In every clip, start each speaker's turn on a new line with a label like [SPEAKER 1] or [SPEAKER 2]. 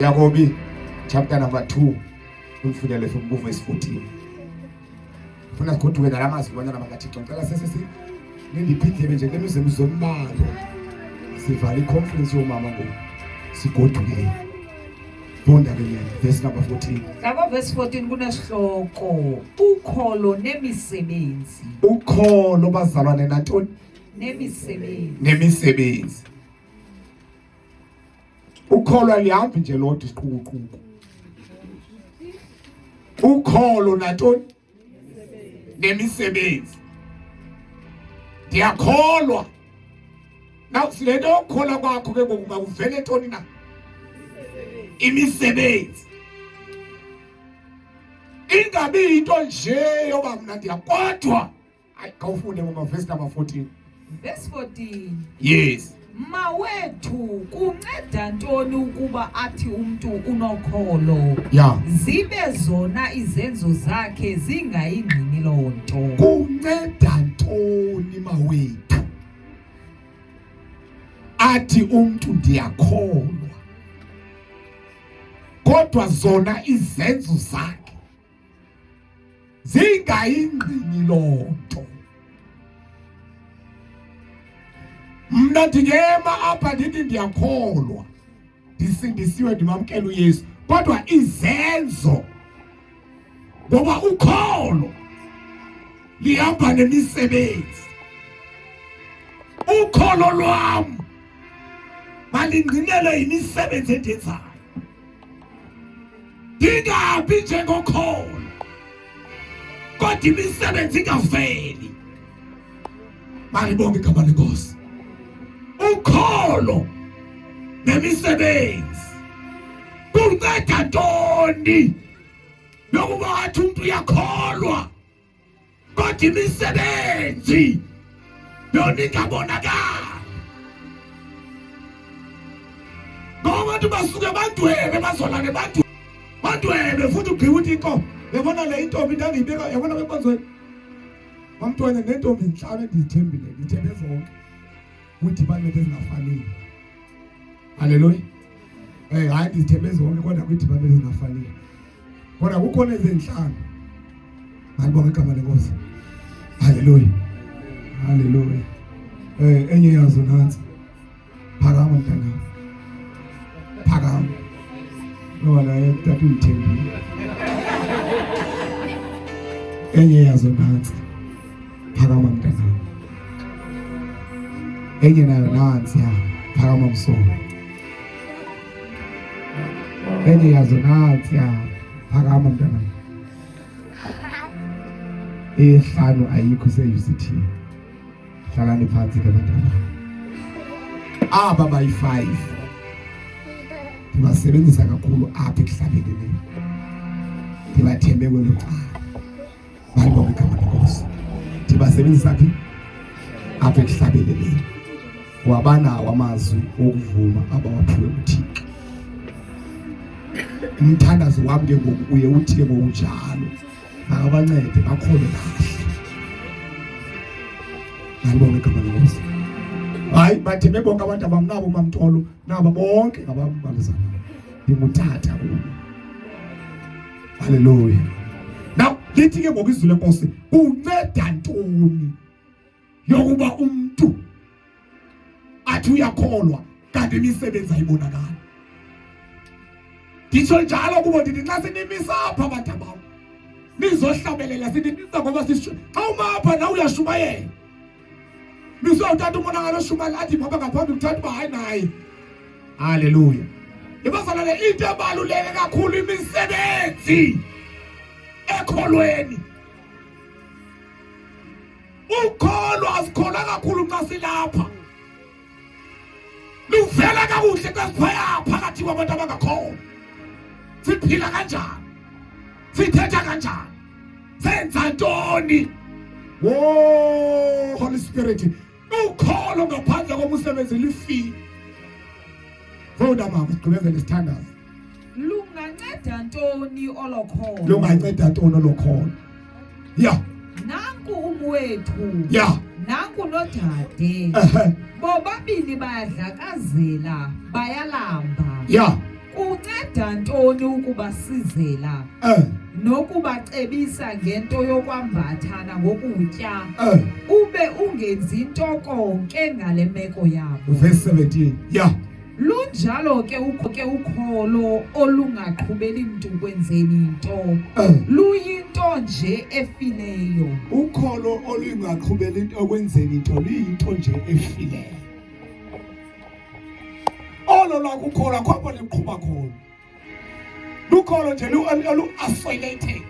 [SPEAKER 1] Yakobi chapter number 2 umfundele from verse 14. Funa ukuthi wena lamazwi bona namaKathixo ngicela sesisi nindiphihle nje ngemizemo zombalo. Sivala iconference yomama ngo sigoduke. Bonda ke verse number 14.
[SPEAKER 2] Lapho verse 14 kunesihloko ukholo nemisebenzi.
[SPEAKER 1] Ukholo bazalwane nantoni?
[SPEAKER 2] Nemisebenzi.
[SPEAKER 1] Ukholo alihambi nje lodwa isiquququ. Ukholo nantoni? Nemisebenzi. Ndiyakholwa. Now silento ukholwa kwakho ke ngokuba uvele entoni na? Imisebenzi. Ingabi into nje yoba mina ndiyakodwa. Awufunde ngoma verse number 14.
[SPEAKER 2] Verse 14.
[SPEAKER 1] Yes.
[SPEAKER 2] Mawethu kunceda ntoni ukuba athi umuntu unokholo?
[SPEAKER 1] Yeah.
[SPEAKER 2] Zibe zona izenzo zakhe zingayingqini lonto.
[SPEAKER 1] Kunceda ntoni mawethu? Athi umuntu ndiyakholwa. Kodwa zona izenzo zakhe zingayingqini lonto. Mna ndingema apha ndithi ndiyakholwa. Ndisindisiwe ndimamkela uYesu. Kodwa izenzo ngoba ukholo lihamba nemisebenzi. Ukholo lwam malingqinele imisebenzi endenzayo. Ndingabi njengokholo kodwa imisebenzi ingaveli. Malibonke igama leNkosi. Ukholo nemisebenzi kunceda ntoni yokuba athi umuntu uyakholwa kodwa imisebenzi yona ingabonakali? Ngoba abantu basuke bandwebe bazolane bandwebe futhi ugqiba uthi inkomo yabona le intombi ndangiyibeka yabona kwenkonzweni wamntwana nentombi inhlalo endizithembile ngithembe zonke udibane ezingafaniyo. Haleluya. Hayi ndizithembe zonke kodwa kudibane ezingafaniyo. Kodwa kukhona ezenhlanu. Malibonke igama leNkosi. Haleluya. Haleluya. Enye yazo nansi. Phakama mntana. Phakama. Ngoba naye utata uyithembile. Enye yazo nansi. Phakama mntana. Enye nayo nansi ya. Phakama msolo. Enye yazo nansi ya. Phakama mntana. Ehlanu ayikho se-UCT. Hlalani phansi ke bantwana. Aba bayi-5 ndibasebenzisa kakhulu apha ekuhlabeni le. Ndibathembe kwelo cala. Malibonke igama leNkosi. Ndibasebenzisa phi? Apha ekuhlabeni le. Wabanawo amazwi okuvuma abawaphiwe uThixo. Umthandazo wami ke ngoku uye uthi ke ngokunjalo akabancede bakholwe kahle. Malibonke igama leNkosi. Hayi bathembe bonke abantu abamnabo uMamtolo nabo bonke ngabambalizana. Ngimuthatha kulo. Haleluya. Now lithi ke ngoku izwi leNkosi kunceda ntoni yokuba umuntu athi uyakholwa kanti imisebenzi ayibonakala? Ngitsho njalo kubo ndithi xa sinimisa apha abantu abawo nizohlabelela sinimisa ngoba sisho xa umapha na uyashumayela. Nisawuthatha umonakalo oshumayela athi baba ngaphambili uthatha uba hayi naye. Haleluya. Ibazalwane into ebaluleke kakhulu imisebenzi ekholweni. Ukholo asikholwa kakhulu xa silapha. Luvela kakuhle kwesiphaya phakathi kwabantu abangakholwa. Siphila kanjani? Sithetha kanjani? Senza ntoni? Oh Holy Spirit. Ukholo ngaphandle komusebenzi lifile. Voda mama sigqibezele isithandazo.
[SPEAKER 2] Lunganceda ntoni olokholo?
[SPEAKER 1] Lunganceda ntoni olokholo? Yeah.
[SPEAKER 2] Nanku umwethu.
[SPEAKER 1] Yeah.
[SPEAKER 2] Nanku nodade. Bobabili bayadlakazela bayalamba.
[SPEAKER 1] Yeah.
[SPEAKER 2] Unceda ntoni ukubasizela nokubacebisa ngento yokwambathana ngokutya ube ungenzi nto konke ngale meko yabo?
[SPEAKER 1] Verse 17. Yeah.
[SPEAKER 2] Lunjalo ke ukholo olungaqhubeli mntu kwenzeni into luyinto nje efileyo.
[SPEAKER 1] Ukholo olungaqhubeli into kwenzeni into luyinto nje efileyo. Olo lakukholwa khona liqhubha khona. Lukholo nje lu-isolated.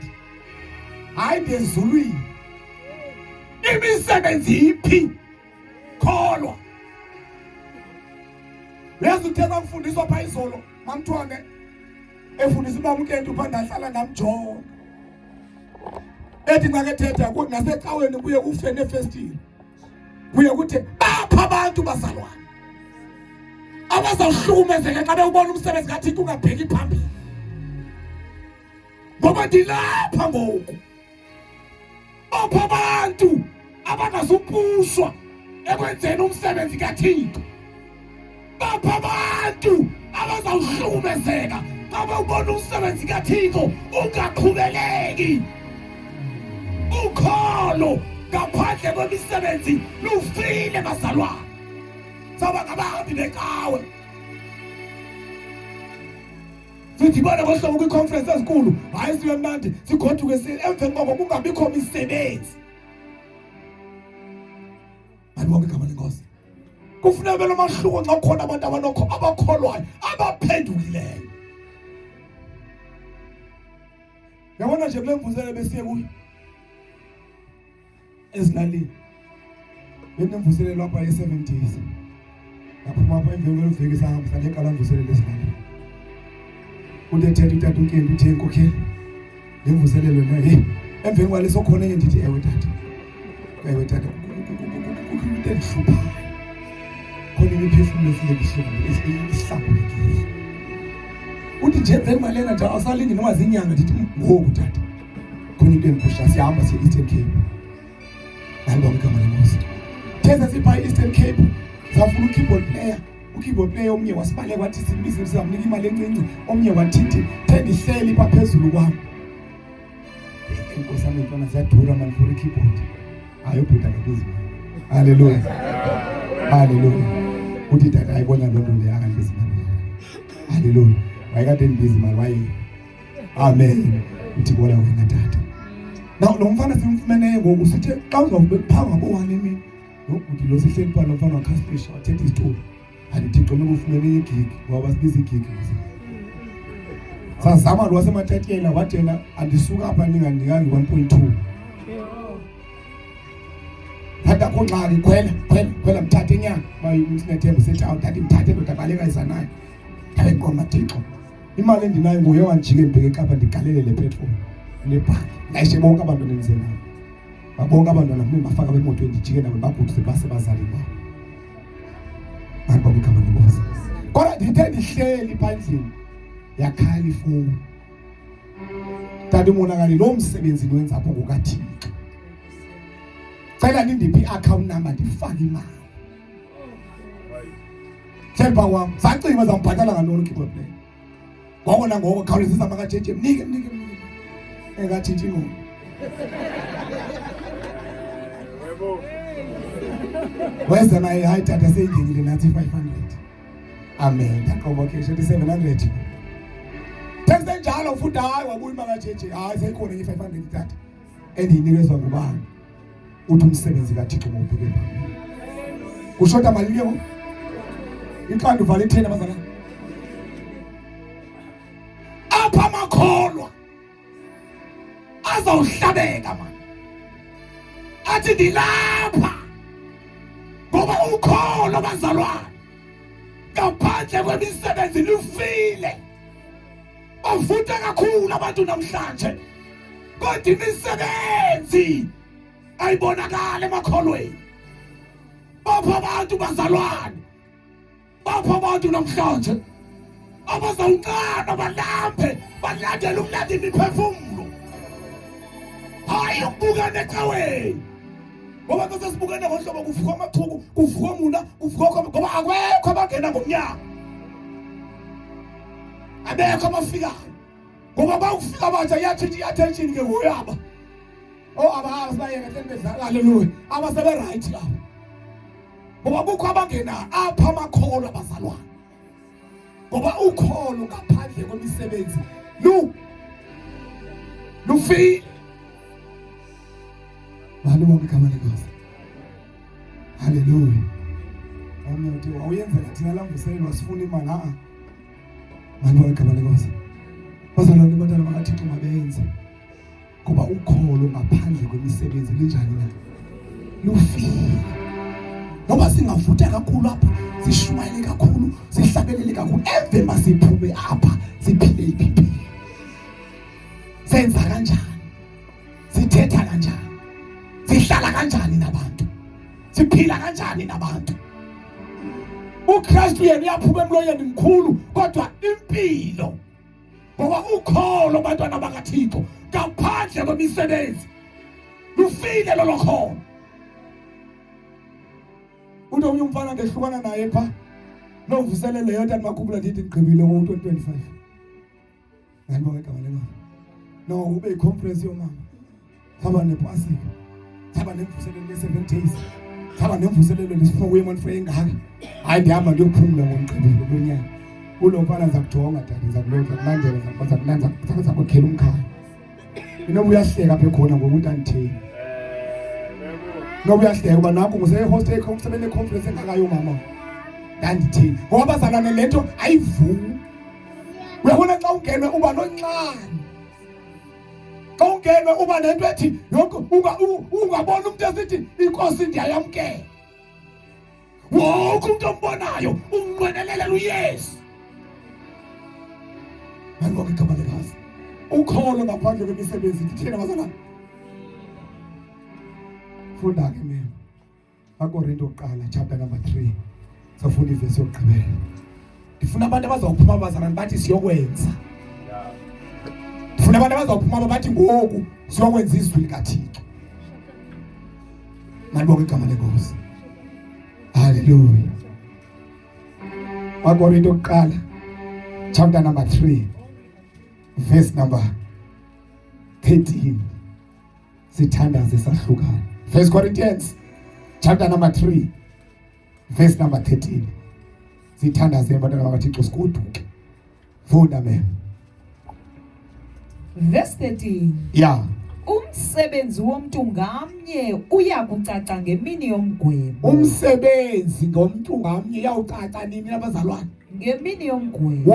[SPEAKER 1] Hayi ngezulwini. Imisebenzi iphi kholwa. Yazi utheka mfundiswa pha izolo mamthwane efundisa ubamukento phanda ahlala namjonga. Ethi ngake thetha ukuthi nasecaweni kuye kufe nefestile. Kuye kuthi bapha abantu bazalwane. Abazawuhlukumezeka xa bewubona umsebenzi ngathi ungabheki phambili. Ngoba ndilapha ngoku. Bapha abantu abangazupushwa ekwenzeni umsebenzi kaThixo. Bapha abantu abazawuhlukumezeka xa bewubona umsebenzi kaThixo ungaqhubeleki. Ukholo ngaphandle kwemisebenzi lufile bazalwane. Saba ngabahambi bekawe. Sidibane ngohlobo kwi-conference ezinkulu. Hayi sibe mnandi sigoduke emveni koko kungabikho misebenzi. Ayibonke igama lenkosi. Kufuneka belo mahluko xa kukhona abantu abakholwayo abaphendukileyo. Yabona nje kule mvuzelo besiye kuyo ezilalini. Benemvuselelo lapha ye-7 days. Ngaphuma apha emveni kweveki sahamba saneqala mvuselelo ezilalini. Uthethe utata uNkembu uthe inkokheli lemvuselelo naye emveni kwaleso khona enye ndithi ewe tata. Ewe tata into endihluphayo. Khona imiphefumulo efike ihlambulukile. Uthi nje emveni kwalena nje asalingi noma zinyanga ndithi ngoku tata. Khona into endiphusha sihamba siye Eastern Cape. Ayibonke igama lenkosi. Thesa sipha Eastern Cape. Safuna ukeyboard player omnye wasibaleka wathi simbize sizamnika imali encinci omnye wathithi tendihleli pha phezulu kwami. Inkosi yami mfana ziyadura man for ikeyboard. Hayi ubhuda ngakuzima. Hallelujah. Hallelujah. Uthi tata ayibona loo nto leyo akangizima. Hallelujah. Wayekade ndibizi mali waye. Amen. Uthi bona wena tata. Now lo mfana simfumene ngoku sithe xa uzawube phanga bo-1 emini. Nokuthi lo sihleli pha lo mfana wakhaspesha wathetha isitory. Andithi xona ukufumene igig ngoba sibiza igig. Sazama lo wasematatiyela wathi yena andisuka apha ningandikangi 1.2. Tata konxali khwela mthathe inyanga bayinethembu sethi awuthathe mthathe ndoda baleka izanayo. Hayi nkomo Thixo. Imali endinayo nguye wanjike ndibheke eKapa ndigalele le petrol nebhaki. Layishe bonke abantwana endizenayo. Babonke abantwana mina bafaka emotweni ndijike nabo bagudise base bazali babo. Ayibonke igama lenkosi. Kodwa ndithe ndihleli phandleni yakhala ifowuni. Tata umonakali lo msebenzi wenza apho ngokaThixo. Cela nindiphi i-account number ndifake imali. Themba wami sacima zamphathala ngantoni keyboard player. Ngoko nangoko khawulezisa makajeje mnike. Engathitshi ngoku. Weza naye hayi tata seyingile nathi 500. Amen. Ndaqobokhesha 700. Thenze njalo futhi hayi wabuya makajeje hayi seyikhona i500 tata. Endinikezwa ngubani? Uthi umsebenzi kaThixo ngobheke phambili. Ushoda malini ke ngoku? Iqanda uvale 10 abazalwane. Apha amakholwa azawuhlabeka manje. Athi ndilapha ngoba ukholo bazalwane ngaphandle kwemisebenzi lufile. Bafunda kakhulu abantu namhlanje kodwa imisebenzi ayibonakala emakholweni. Bapha abantu bazalwane. Bapha abantu namhlanje abazawuncana balambe balandele umlando imiphefumulo. Hayi ukubuka necaweni. Ngoba kase sibukene ngohlobo kuvuka amathuku, kuvuka umuna, kuvuka ngoba akwekho abangena ngomnyango. abekho abafikayo ngoba bawufika abatsha yathi attention ke ngoyaba abahazi bayeka bedlala haleluya abasebe right lapho ngoba kukho abangena apha amakholo abazalwane ngoba ukholo ngaphandle kwemisebenzi lufi Hallelujah igama lenkosi haleluya omnye uthi wawuyenzela thina lamvuselwa sifuna imali Hallelujah igama lenkosi bazalwane bantwana bakaThixo mabenze ngoba ukholo ngaphandle kwemisebenzi linjani na lufile ngoba singavutha kakhulu apha sishumayele kakhulu sihlabelele kakhulu emve masiphume apha siphile iphiphi senza kanjani sithetha kanjani sihlala kanjani nabantu siphila kanjani nabantu uKristu yena uyaphuma emloyeni mkhulu kodwa impilo ngoba ukholo bantwana bakaThixo ngaphandle kwemisebenzi lufile lolo kholo unomnye umfana ngehlukana naye pha novuselele yonke amakhuphula ndithi ngigqibile ngo-2025 ngani igama lenkosi no ube iconference yomama saba nepasika saba nemvuselelo le7 days saba nemvuselelo lesifoku yemonfre engaka hayi ndihamba ndiyophumula ngomgqibelo lonyaka ulo mfana zakujonga dade zakulotha kulandela zakulanza zakwakhela umkhaya inoba uyahleka apha ekhona ngokuthi anditheni noba uyahleka uba nakho ngusehost esebenze econference engakayo mama ndanditheni ngoba bazalwane lento ayivuki uyabona xa ungenwe uba noncane xa ungenwe uba nento ethi ungabona umuntu esithi inkosi ndiyayamkela wonke umuntu ombonayo umnqwenelela uYesu Ngibonga igama lenkosi ukholo ngaphandle kwemisebenzi ngithina bazalwane funda ke mina akorinto oqala chapter number 3 safunda ivesi yokugqibela ndifuna abantu abazawuphuma bazalwane bathi siyokwenza ndifuna abantu abazawuphuma bathi ngoku siyokwenza izwi likaThixo Ngibonga igama lenkosi haleluya akorinto oqala chapter number 3 verse number 13 sithandaze sahlukana 1 Corinthians chapter number 3 verse number 13 sithandaze abantwana bakaThixo sikuduke funda mem
[SPEAKER 2] verse 13
[SPEAKER 1] yeah
[SPEAKER 2] umsebenzi womuntu ngamnye uyakucaca ngemini yomgwebo
[SPEAKER 1] umsebenzi ngomuntu ngamnye uyawucaca nini abazalwane
[SPEAKER 2] ngemini yomgwebo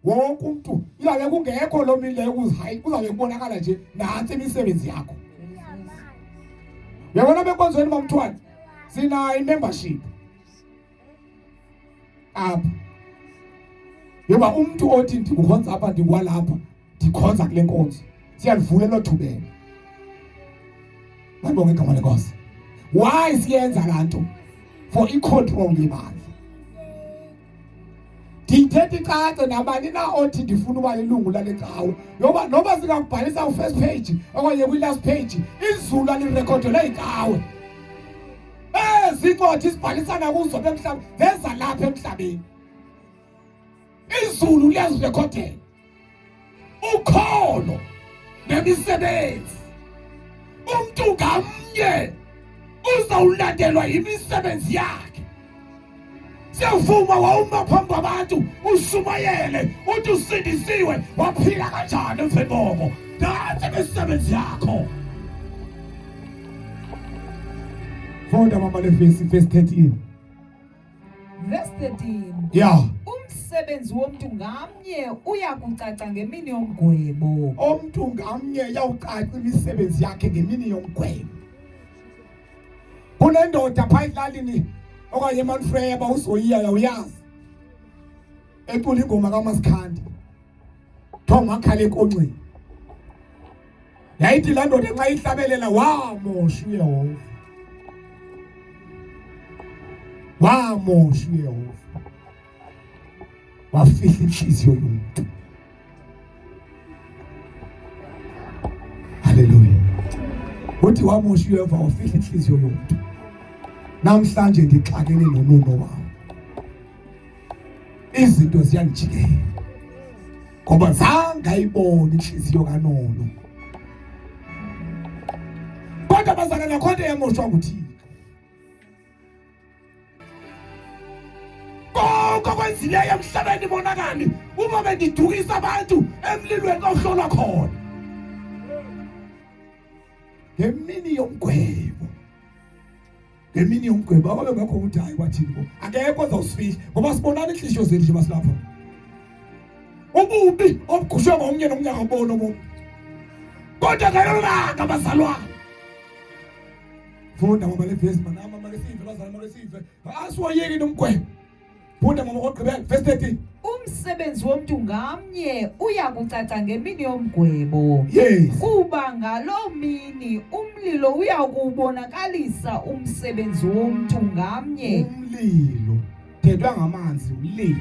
[SPEAKER 1] wonke umuntu iyabe kungekho lo mile ukuzihayi kuzabe kubonakala nje nansi imisebenzi yakho uyabona bekonzweni bomthwani sina i-membership apha yoba umuntu othi ndikukhonza apha ndikwalapha ndikhonza kule nkonzo siyalivulela thubela Ngibonga igama lenkosi why siyenza lanto for i-control yemali ndithetha icace nabani na othi ndifuna uba lilungu lale cawe yoba noba singakubhalisa ku-first page okanye kwi-last page izulu alirekhodwe leyicawe zincwadi sibhalisana kuzo emhlabeni zenza lapha emhlabeni izulu liyazirekhodela ukholo nemisebenzi umuntu ngamnye uzawulandelwa yimisebenzi yakhe siyavuma wawuma phambi kwabantu ushumayele uthi usindisiwe waphila kanjani emveni nansi imisebenzi yakho funda mama verse 13
[SPEAKER 2] verse 13
[SPEAKER 1] yeah
[SPEAKER 2] umsebenzi womuntu ngamnye uyakucaca ngemini yomgwebo
[SPEAKER 1] umuntu ngamnye uyawucaca imisebenzi yakhe ngemini yomgwebo kunendoda pha endlalini okanye eManfreya bawuzoyiya uyazi ecula ingoma kaMasikhandi thoma khala enkonxeni yayithi la ndoda nxa ihlabelela wamosha uYehova wamosha uYehova wafihla inhliziyo yomuntu haleluya uthi wamosha uYehova wafihla inhliziyo yomuntu namhlanje ndixakene nonono wami izinto ziyangijikela ngoba zange ayibone inhliziyo kaNono. Kodwa bazana nakhona yamoshwa nguThixo. Konke okwenzileyo emhlabeni bonakali uma bendidukisa abantu emlilweni ohlolwa khona. Ngemini yomgwebo ababe ngakho ukuthi hayi wathini bo akekho ozawusifihla ngoba sibonana inhliziyo zethu nje basilapha. Ububi obugushwe ngomnye nomnye akabona umuntu. Kodwa ngayolanga abazalwane. Funda ngoba le verse manama make sive bazalwane make sive. Asiwoyeki nomgwebo. Funda ngoba ogqibela verse 13.
[SPEAKER 2] Umsebenzi womuntu ngamnye uyakucaca ngemini yomgwebo.
[SPEAKER 1] Yes.
[SPEAKER 2] Kuba ngaloo mini umlilo uyakubonakalisa umsebenzi womuntu ngamnye.
[SPEAKER 1] Umlilo thedwa ngamanzi umlilo.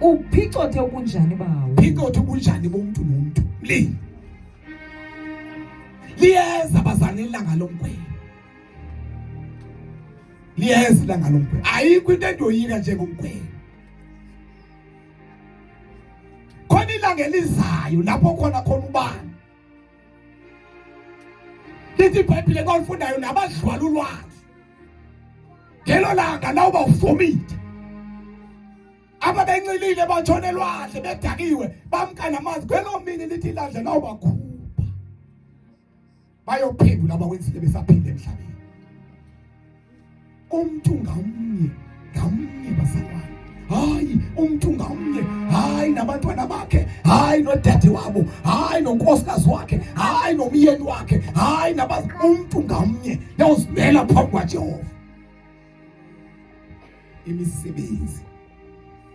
[SPEAKER 2] Uphicothe ubunjani bawo.
[SPEAKER 1] Phicothe ubunjani bomuntu nomuntu. Umlilo. Liyeza abazane ilanga lomgwebo. Liyeza ilanga lomgwebo. Ayikho into endoyika njengomgwebo. Khona ilanga elizayo lapho khona ubani. Lithi iBhayibheli kwalifundayo nabadlwala ulwazi. Ngelo langa la ubawuvomile. Ababencilile batshone elwandle bedakiwe bamkana amanzi kwelo mini lithi ilanga la ubakhupha. Bayophendula abawenzile besaphila emhlabeni. Umuntu ngamnye bazalwane. Hayi umuntu ngamnye, hayi nabantwana bakhe, hayi nodade wabo, hayi nonkosikazi wakhe, hayi nomyeni wakhe, hayi umuntu ngamnye uyazimela phambi kwaJehova. Imisebenzi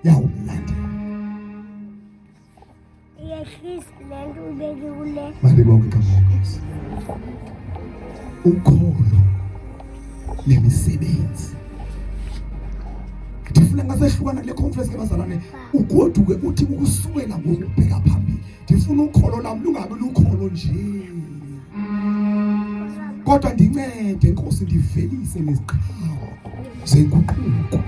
[SPEAKER 1] yawumlandela.
[SPEAKER 3] Yehlisa lento ubeke kule.
[SPEAKER 1] Malibonke kaMongosi. Ukholo nemisebenzi. Ndifuna ngasehlukana le conference yabazalwane ugoduke uthi ukusukela ngokubheka phambili. Ndifuna ukholo lami lungabe lukholo nje. Kodwa ndincede Nkosi ndivelise neziqhawe zenguquko.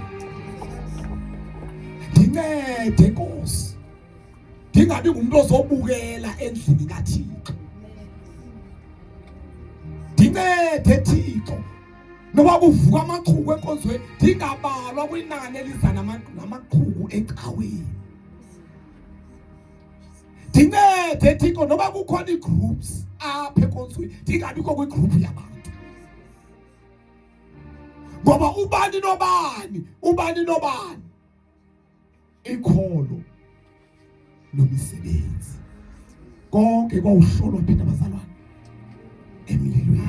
[SPEAKER 1] Ndincede Nkosi. Ndingabi ngumuntu ozobukela endlini kaThixo. Ndincede Thixo. Noba kuvuka amaqhubu enkonzweni ndingabalwa kwinani eliza namaqhubu ecaweni. Ndincede Thixo noba kukhona iigroups apha enkonzweni ndingabikho kwigroup yabantu. Ngoba ubani nobani ikholo nomisebenzi konke kwawuhlolwa phinda abazalwane emlilweni.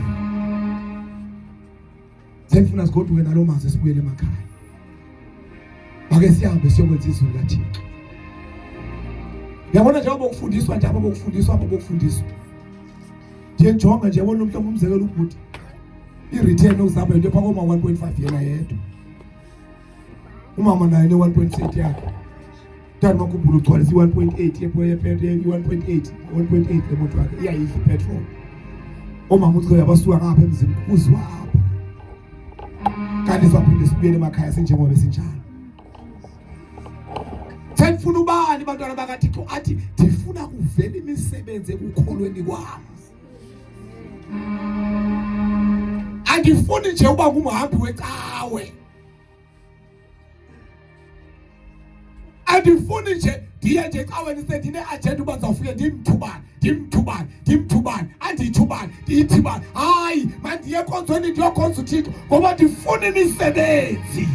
[SPEAKER 1] Sengifuna sigoduke nalo manzi sibuyele emakhaya. Ake sihambe siyokwenza izwi likaThixo. Yabona njengoba ukufundiswa nje abokufundiswa. Njenjonga nje yabona mhlawumbe umzekelo ubhuti. I-return uzaba into phakoma 1.5 yena yedwa. Umama naye ne 1.7 yakhe. Tani makubhulu ugcwalisa i-1.8 1.8 lemoto yakhe iyayidla ipetrol. Omama uthi yabasuka ngapha emzini uzwa. Kanti siphinde sibuyele emakhaya senjengoba sinjalo. Sengifuna ubani bantwana bakaThixo athi ndifuna kuvela imisebenzi ekukholweni kwami. Andifuni nje uba ngumhambi wecawe. Andifuni nje ndiye nje ecaweni sendine agenda uba ngizawufika ndimthubani andiyithubani. Hayi mandiye enkonzweni ndiyokhonza uThixo ngoba ndifuna imisebenzi.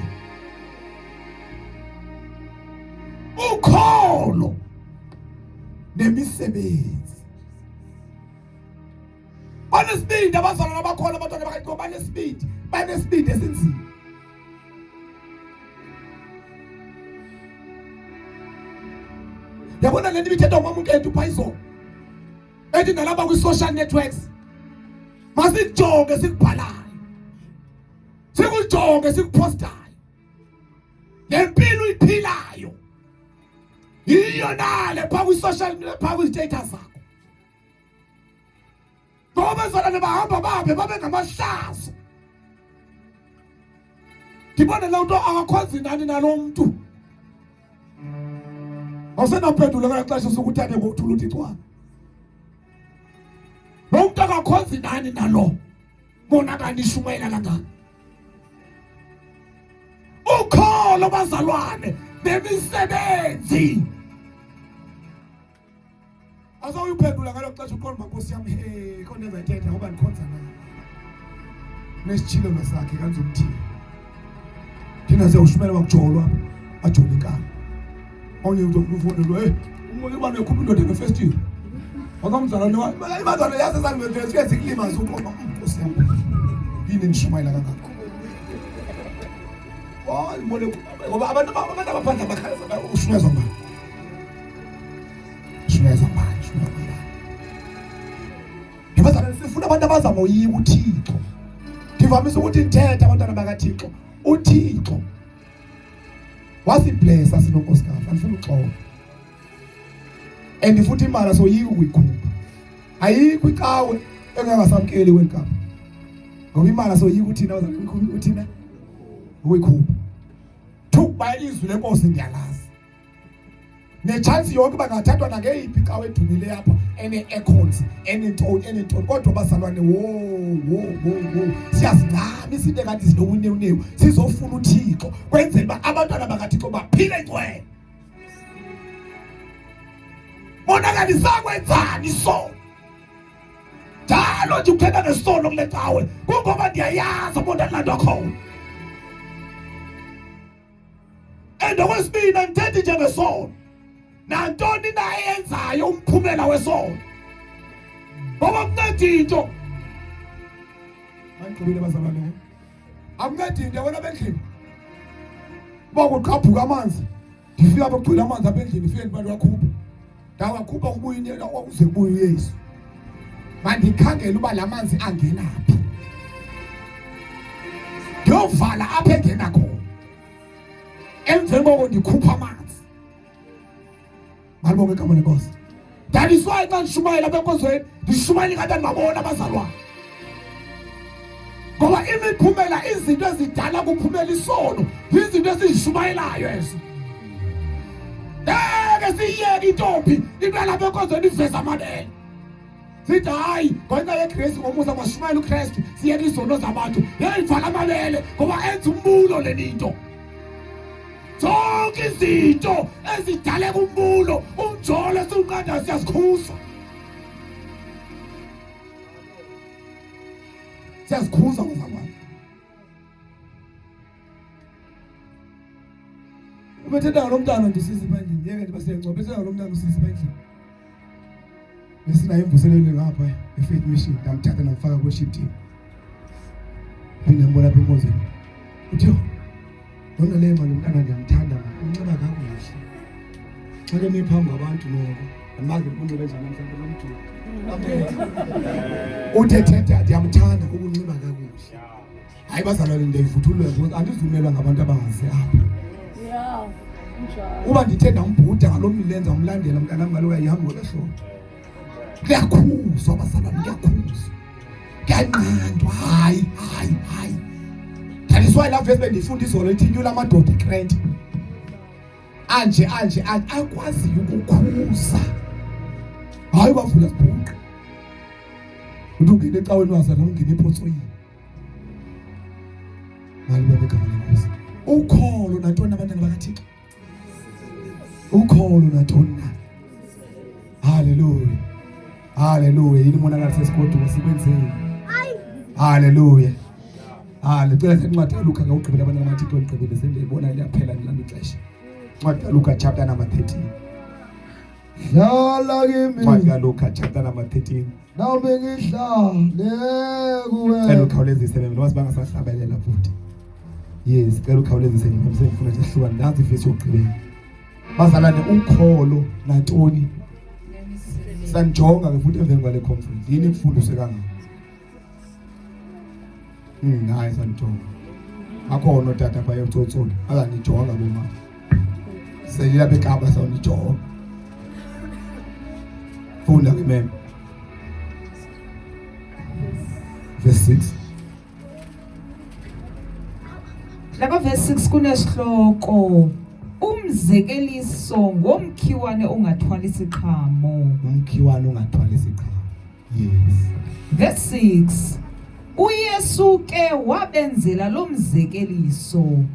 [SPEAKER 1] Ukholo nemisebenzi. Banesibindi abazalwana bakhona abantwana bakaThixo banesibindi esinzima. Yabona le nto ibithetha ngomuntu ethu phayizolo. Ethi nalapha kwi-social networks. Masijonge sikubhalayo. Sikujonge sikupostayo. Lempilo uyiphilayo. Yiyo nale pha kwi-social pha kwi-status zakho. Ngoba bezalwane bahamba babe ngamahlazo. Ndibona la nto akakhonzi nani nalo muntu. awusenaphendula ngexesha sokuthathe ngokuthula uthi cwa lo muntu akakhonzi nani nalo bona kanishumayela kangaka ukholo bazalwane nemisebenzi azawuyiphendula ngalo xesha uqonda maNkosi yami khona ezayithetha ngoba ndikhonza naye nesitshilo nasakhe kanzomthini thina siyawushumela wakujolwa ajole inkani onye umuntu ufundelwe umoya ubani ekhupha indoda nge-first year akamzalwane ibazana yazi zangiwethe sike zikulima zuqoma Nkosi yami yini nishumayela kangaka ngibone ngoba abantu abaphandle amakhala ushumayezwa ngani ngibazana sifuna abantu abazama uyika uThixo ngivamisa ukuthi ngithethe abantwana bakaThixo uThixo wasiblessa sinonkosikazi andifuna uxoxa and futhi imali soyika ukuyikhupha ayikho iqhawe engangasamkeli welcome ngoba imali soyika uthina uthina ukuyikhupha thuba izwi lenkosi ngiyalazi nechance yonke bangathathwa nangeyiphi iqhawe edumile apha ene-econs enentoni kodwa bazalwane wo siyazincama izinto engathi zinowunewunewu sizofuna uThixo kwenzela uba abantwana bakaThixo baphile ngcwele bonakalisakwenzani so njalo nje ukuthetha ngesono kule cawe kungoba ndiyayazi abondanilando akhona and okwesibini andithethi njengesono nantoni na eyenzayo umphumela wesono ngoba kunceda into angigqibile bazalwane akunceda into wena bendlini bakuqaphuka amanzi ngifika apho kugcwele amanzi apha endlini ifike ndibantu wakhupha ndawakhupha kubuya inyela ukuze kubuye uYesu mandikhangela uba la manzi angenaphi ndiyovala apha engena khona emveni koko ndikhupha amanzi malibonke igama lenkosi ndaliswayo xa ndishumayela apha enkozweni ndishumayela ingathi andibabona abazalwane ngoba imiphumela izinto ezidala kuphumela isono izinto ezizishumayelayo ezo ngeke siyiyeke intombi ibelapha enkozweni iveza amabele sithi hayi ngenxa yeGrace ngomusa mashumayela uKristu siyeke izono zabantu yeyivala amabele ngoba enza umbulo leninto zonke izinto ezidale kumbulo umjolo esiwunqanda siyazikhuza bazalwane ubethetha ngalo mntana ndisiza ibandleni yeke ndibasengcobo bethetha ngalo mntana usiza ibandleni besinayo imvuselelo ngapha eFaith Mission ndamthatha namfaka kwi-worship team phinde ngibona apha emozeni uthi lona le mali umntana ndiyamthanda unceba kakuhle xa ke miphambi abantu noko andimazi unceba njani namhlanje uthethetha ndiyamthanda ukunceba kakuhle hayi bazalwane ndiyivuthulwe ngoba andivumelwa ngabantu abangazi apha uba ndithe ndambhuda ngalo milenza umlandela mntanam ngalo uyayihamba ngolehlobo kuyakhuzwa bazalwane kuyakhuzwa kuyanqandwa hayi Iswayi la vese bendifunda izolo ithinyula amadoda ikrent anje akwazi ukukhuza hayi bavula sibhuqa ungene ecaweni wazana ungene ephotsweni mali babegama lenkosi ukholo nantoni abantwana bakaThixo ukholo nantoni na haleluya yini monakala sesigodwa sikwenzeni haleluya licela sencwadi kaLuka ngawugqibela abantwana bakaThixo ngigqibele sendiyibona liyaphela nilanda ixesha incwadi kaLuka chapter number 13
[SPEAKER 4] Dlala kimi
[SPEAKER 1] incwadi kaLuka chapter number 13
[SPEAKER 4] nawe bengihlale kuwe
[SPEAKER 1] cela ukhawulezise mina wazi bangasahlabelela futhi yes cela ukhawulezise ngifuna nje hluka nansi ifesi yokugqibela bazalane ukholo nantoni sanjonga ke futhi emveni kwale conference yini imfundo sekanga hayi sanjonga akhono tata baye utsotsona akanijonga boma selila bekaba sawunijonga funda ke mem verse 6
[SPEAKER 2] lapha verse 6 kunesihloko umzekeliso ngomkhiwane ongathwali isiqhamo.
[SPEAKER 1] Umkhiwane ongathwali isiqhamo. Yes.
[SPEAKER 2] Verse 6. uYesu ke wabenzela lo mzekeliso.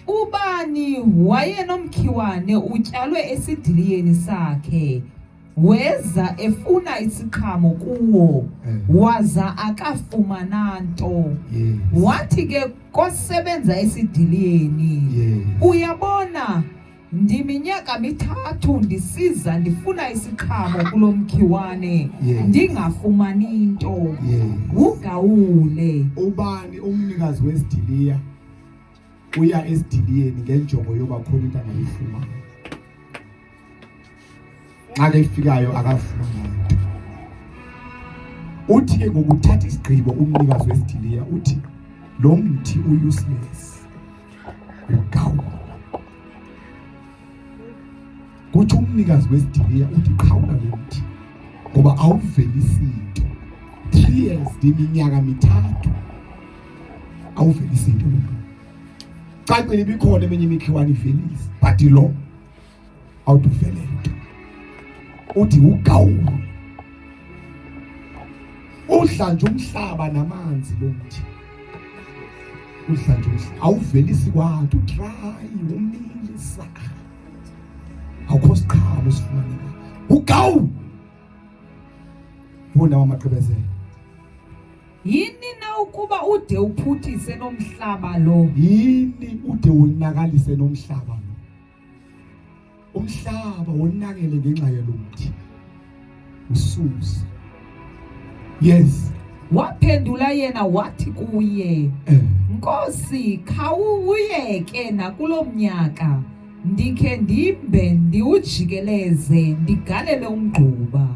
[SPEAKER 2] Ubani wayenomkhiwane utyalwe esidiliyeni sakhe, weza efuna isiqhamo kuwo, waza akafumana nto. Wathi ke kosebenza esidiliyeni, uyabona, ndiminyaka mithathu ndisiza ndifuna isiqhamo kulo mkhiwane, ndingafumani nto. Ugawule.
[SPEAKER 1] Ubani umnikazi wesidiliya uya esidiliyeni ngenjongo yoba khona into angayifumana. Xa ke ifikayo akafumana nto. Uthi ke ngokuthatha isigqibo umnikazi wesidiliya uthi lo mthi useless. Ugawula. Kuthi umnikazi wesidiliya uthi qhawula lo mthi ngoba awuvelisi into. 3 years ndiminyaka mithathu awuvelisi into lo mntu. Xa ibikhona eminye imikhiwane ivelisa, but lo awuduvele into. Uthi ugawula. Udlanje umhlaba namanzi lo mthi. Udlanje umhlaba awuvelisi kwanto, dry, umilisa. Awukho siqhamo sifumaneka. Ugawula. Bona wamaqhebezela.
[SPEAKER 2] Yini na ukuba ude uphuthise nomhlaba lo?
[SPEAKER 1] Yini ude unakalise nomhlaba lo? Umhlaba wonakele ngenxa yalo mthi. Ususe. Yes.
[SPEAKER 2] Waphendula yena wathi kuye, Nkosi, khawuyeke nakulo mnyaka, ndikhe ndimbe ndiwujikeleze ndigalele umgquba.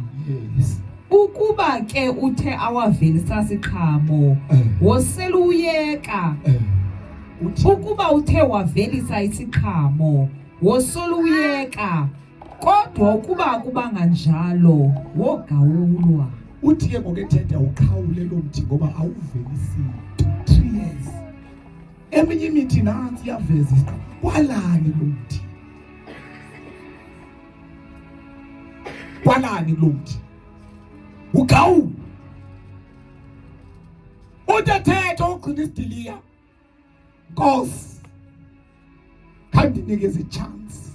[SPEAKER 1] Yes.
[SPEAKER 2] Ukuba ke uthe awavelisa siqhamo, woseluyeka. Ukuba uthe wavelisa isiqhamo, wosoluyeka. Kodwa ukuba kubanga njalo, wogawulwa.
[SPEAKER 1] Uthi ke ngokethetha uqhawule lo mthi ngoba awuvelisi 3 years. Eminye imithi nansi yaveza isiqhamo. Kwalani lo mthi? Kwalani lo mthi? Ugawula. Utathetha ugcina isidiliya. Nkosi, khandinikeze ichance.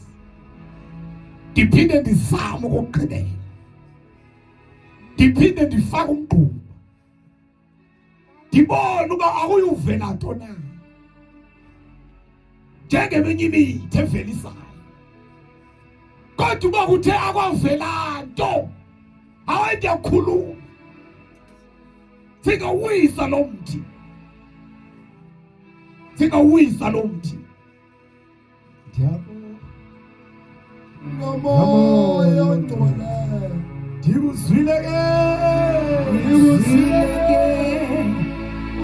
[SPEAKER 1] Ndiphinde ndizame ukugqibela. Ndiphinde ndifake umgquba. Ndibone uba akuyuvela nto na. Njengeminye imithi evelisayo. Kodwa uba kuthe akwavela nto, awendiyakhuluma. Singawisa lo mthi. Singawisa lo mthi. Ngomoya ongcwele. Ndikuzwileke.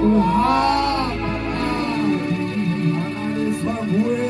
[SPEAKER 1] Uhamba. Angaliswa nguwe.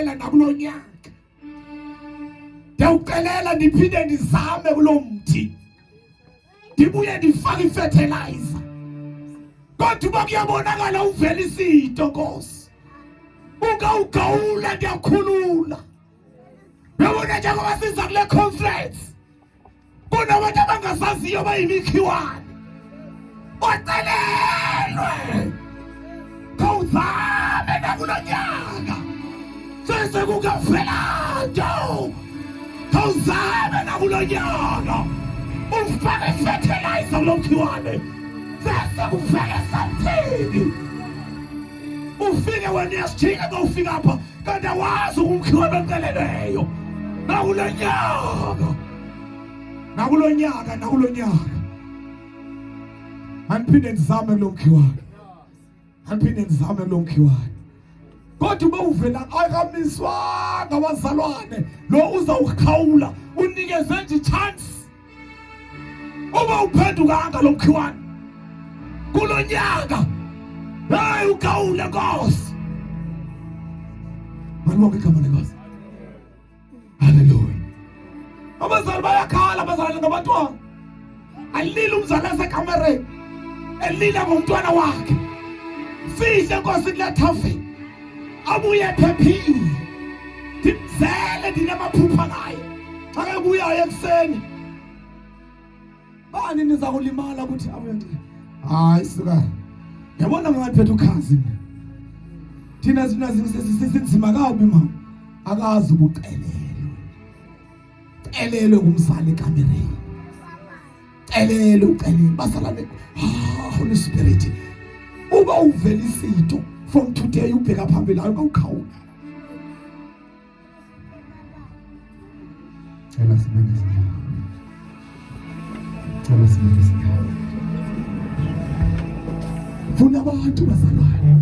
[SPEAKER 1] ndiyawucelela nakulo nyaka. Ndiyawucelela ndiphinde ndizame kulo mthi. Ndibuye ndifake ifertilizer. Kodwa uba kuyabonakala uvela isinto Nkosi. Ugawula ndiyakhulula. Uyabona njengoba siza kule conference. Kunabantu abangasaziyo bayimikhiwane. Ocelelwe. Khawuzame nakulo nyaka. Sese kungavela nto. Khawuzame nakulo nyaka. Ufake ifertilizer kulo mkhiwane. Sese kuvele something. Ufike wena uyasijika xa ufika apha. Kanti awazi umkhiwane ocelelweyo. Nakulo nyaka. Nakulo nyaka. Andiphinde ndizame kulo mkhiwane. Kodwa ube uvela akamiswanga abazalwane. Lo uzawukhawula unikeze nje chance. Uba uphendukanga lo mkhiwane. Kulo nyaka. Hey ukhawule Nkosi. Malibonke igama leNkosi. Hallelujah. Abazali bayakhala abazali ngabantwana. Alila umzali asekamereni. Elila ngomntwana wakhe. Fihle Nkosi kule thaveni. Abuye ephephile. Ndimzele ndinamaphupha ngaye. Xa ebuyayo ekuseni. Bani niza kulimala ukuthi abuye nje. Hayi suka. Yabona ngaphethe ukhazi mina. Thina sinzima kabi mama. Akazi ubucelelwe ngumzali ekamereni. Ucelele basalane. Holy Spirit. Uba uvela isinto from today ubheka phambili awukhawula. Cela simene. Funa abantu bazalwane.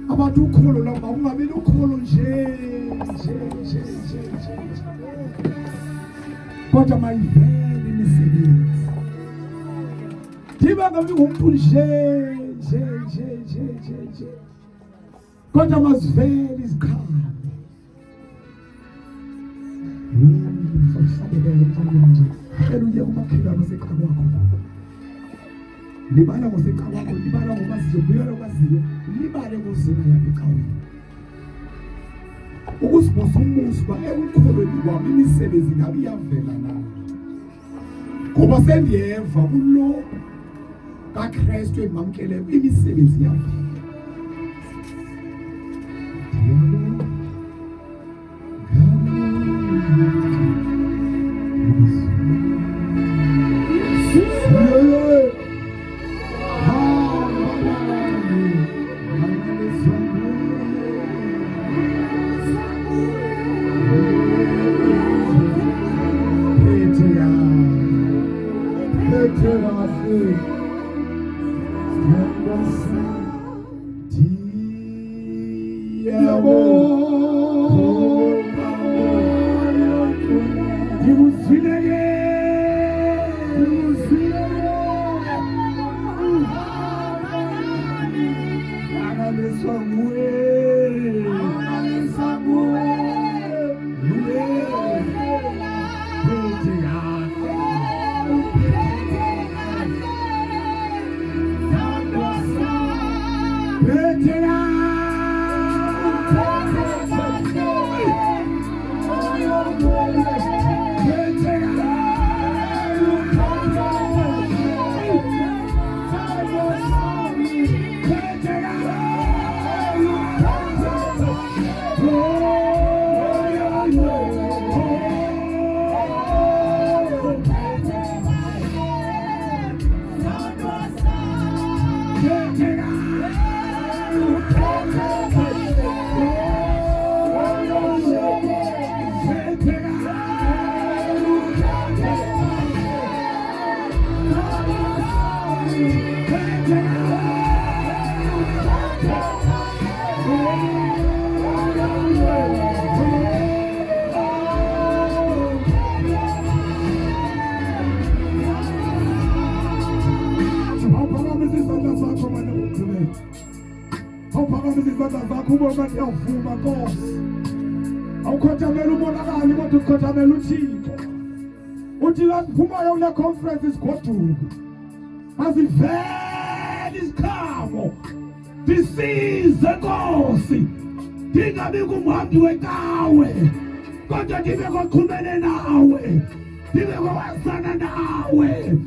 [SPEAKER 1] Abantu ukholo laba ungabeli ukholo nje. Kodwa mayivele imisebenzi. Thiba ngabe ngumuntu nje. Kodwa masivele izikhali. Ela kumakhelwane osekhaya kwakho. Libala ngosekhaya kwakho, libala ngomaziyo, libale ngozina yakho ekhawini. Ukusibosa umuzi ba ekukholweni kwami imisebenzi ngabe iyavela na. Ngoba sendiyeva kulo kaKristu emamkele imisebenzi yavela. Awuphakamisa izandla zakho ubona ngiyavuma Nkosi. awukhothamela umonakali kodwa ukhothamela uThixo. Uthi laphumayo kule conference isigoduka asivele isikhamo disize Nkosi dingabi kumhambi wenkawe kodwa ndibe koqhubene nawe ndibe kwasana nawe